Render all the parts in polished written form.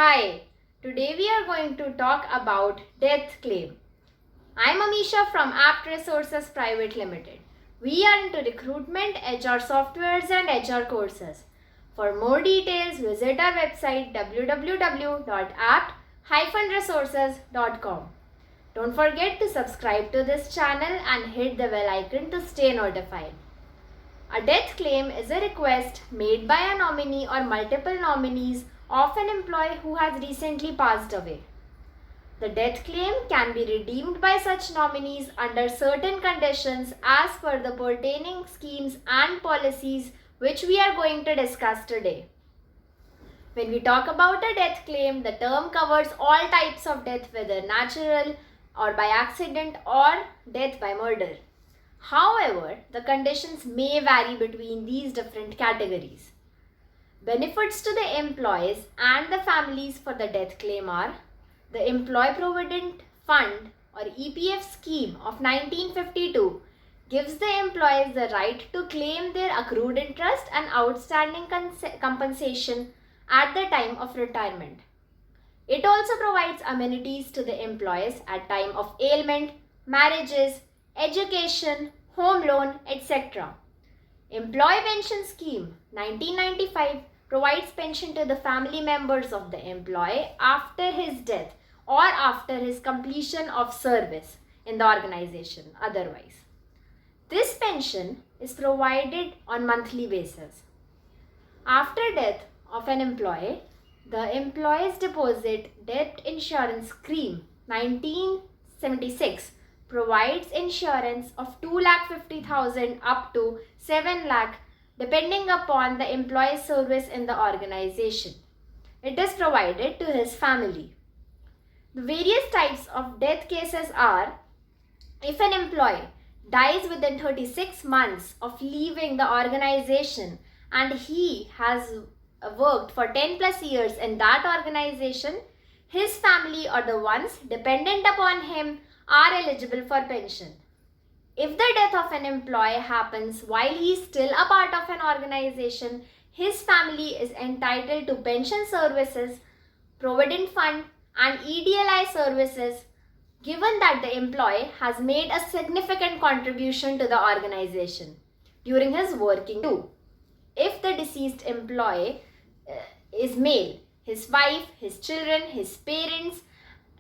Hi, today we are going to talk about death claim. I'm Amisha from Apt Resources Private Limited. We are into recruitment, HR softwares and HR courses. For more details, visit our website www.apt-resources.com. Don't forget to subscribe to this channel and hit the bell icon to stay notified. A death claim is a request made by a nominee or multiple nominees of an employee who has recently passed away. The death claim can be redeemed by such nominees under certain conditions as per the pertaining schemes and policies which we are going to discuss today. When we talk about a death claim, the term covers all types of death, whether natural or by accident or death by murder. However, the conditions may vary between these different categories. Benefits to the employees and the families for the death claim are: the Employee Provident Fund or EPF scheme of 1952 gives the employees the right to claim their accrued interest and outstanding compensation at the time of retirement. It also provides amenities to the employees at time of ailment, marriages, education, home loan, etc. Employee Pension Scheme 1995 provides pension to the family members of the employee after his death or after his completion of service in the organization otherwise. This pension is provided on monthly basis. After death of an employee, the Employees Deposit Debt Insurance Scheme 1976 provides insurance of 2,50,000 up to 7 lakh depending upon the employee's service in the organization. It is provided to his family. The various types of death cases are: if an employee dies within 36 months of leaving the organization and he has worked for 10 plus years in that organization, his family or the ones dependent upon him are eligible for pension. If the death of an employee happens while he is still a part of an organization, his family is entitled to pension services, provident fund and EDLI services, given that the employee has made a significant contribution to the organization during his working too. If the deceased employee is male, his wife, his children, his parents,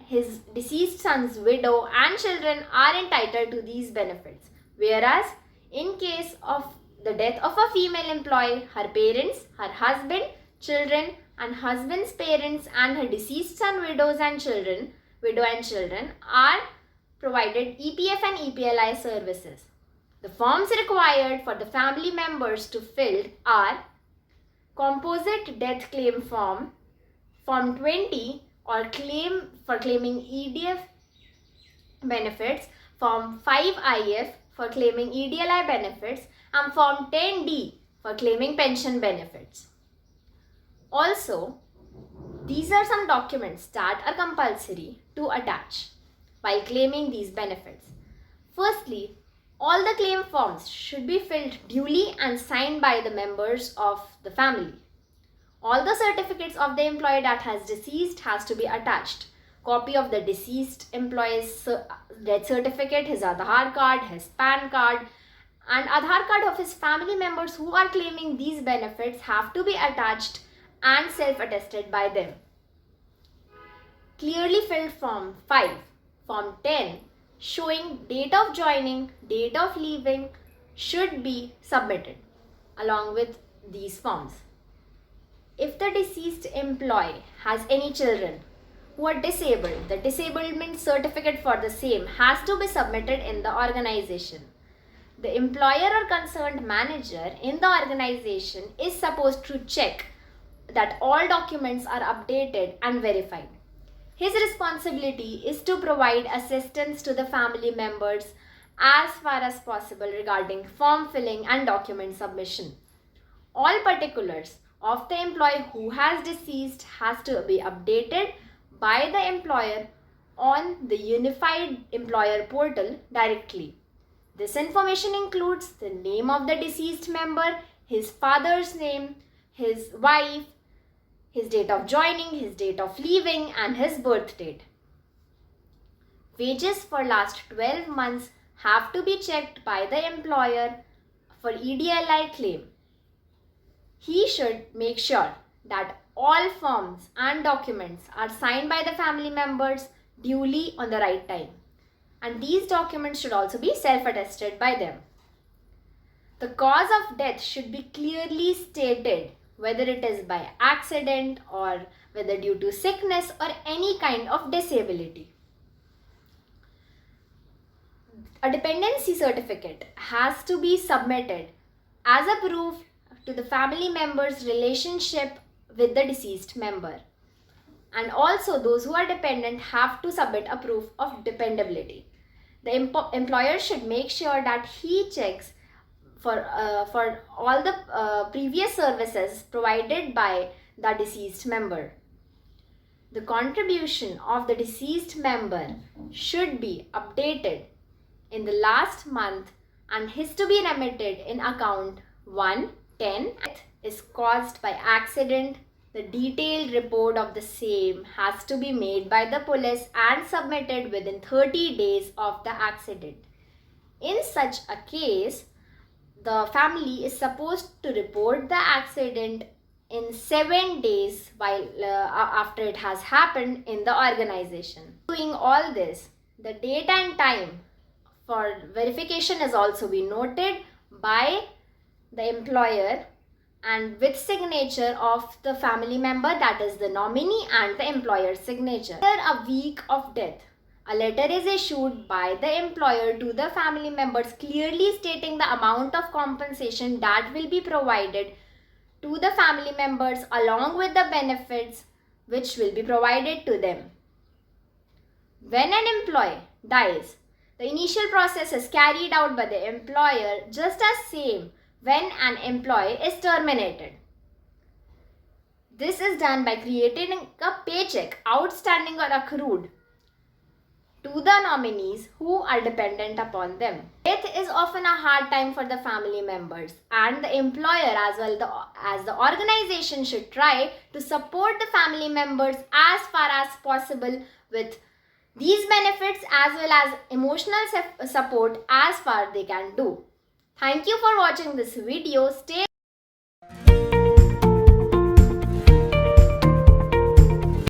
his deceased son's widow and children are entitled to these benefits. Whereas in case of the death of a female employee, her parents, her husband, children and husband's parents and her deceased son, widow and children are provided EPF and EPLI services. The forms required for the family members to fill are: Composite Death Claim Form, Form 20 or claim for claiming EDF benefits, Form 5IF for claiming EDLI benefits and Form 10D for claiming pension benefits. Also, these are some documents that are compulsory to attach while claiming these benefits. Firstly, all the claim forms should be filled duly and signed by the members of the family. All the certificates of the employee that has deceased has to be attached. Copy of the deceased employee's death certificate, his Aadhaar card, his PAN card and Aadhaar card of his family members who are claiming these benefits have to be attached and self-attested by them. Clearly filled Form 5, Form 10 showing date of joining, date of leaving should be submitted along with these forms. If the deceased employee has any children who are disabled, the disablement certificate for the same has to be submitted in the organization. The employer or concerned manager in the organization is supposed to check that all documents are updated and verified. His responsibility is to provide assistance to the family members as far as possible regarding form filling and document submission. All particulars of the employee who has deceased has to be updated by the employer on the Unified Employer Portal directly. This information includes the name of the deceased member, his father's name, his wife, his date of joining, his date of leaving, and his birth date. Wages for last 12 months have to be checked by the employer for EDLI claim. He should make sure that all forms and documents are signed by the family members duly on the right time. And these documents should also be self-attested by them. The cause of death should be clearly stated, whether it is by accident or whether due to sickness or any kind of disability. A dependency certificate has to be submitted as a proof to the family member's relationship with the deceased member. And also those who are dependent have to submit a proof of dependability. The employer should make sure that he checks for all the previous services provided by the deceased member. The contribution of the deceased member should be updated in the last month and is to be remitted in account 110. Death is caused by accident. The detailed report of the same has to be made by the police and submitted within 30 days of the accident. In such a case, the family is supposed to report the accident in 7 days while after it has happened in the organization. Doing all this, the date and time for verification is also be noted by the employer and with signature of the family member, that is the nominee, and the employer's signature. After a week of death, a letter is issued by the employer to the family members clearly stating the amount of compensation that will be provided to the family members along with the benefits which will be provided to them. When an employee dies, the initial process is carried out by the employer just as same when an employee is terminated. This is done by creating a paycheck outstanding or accrued to the nominees who are dependent upon them. Death is often a hard time for the family members, and the employer as well as the organization should try to support the family members as far as possible with these benefits as well as emotional support as far they can do. Thank you for watching this video. Stay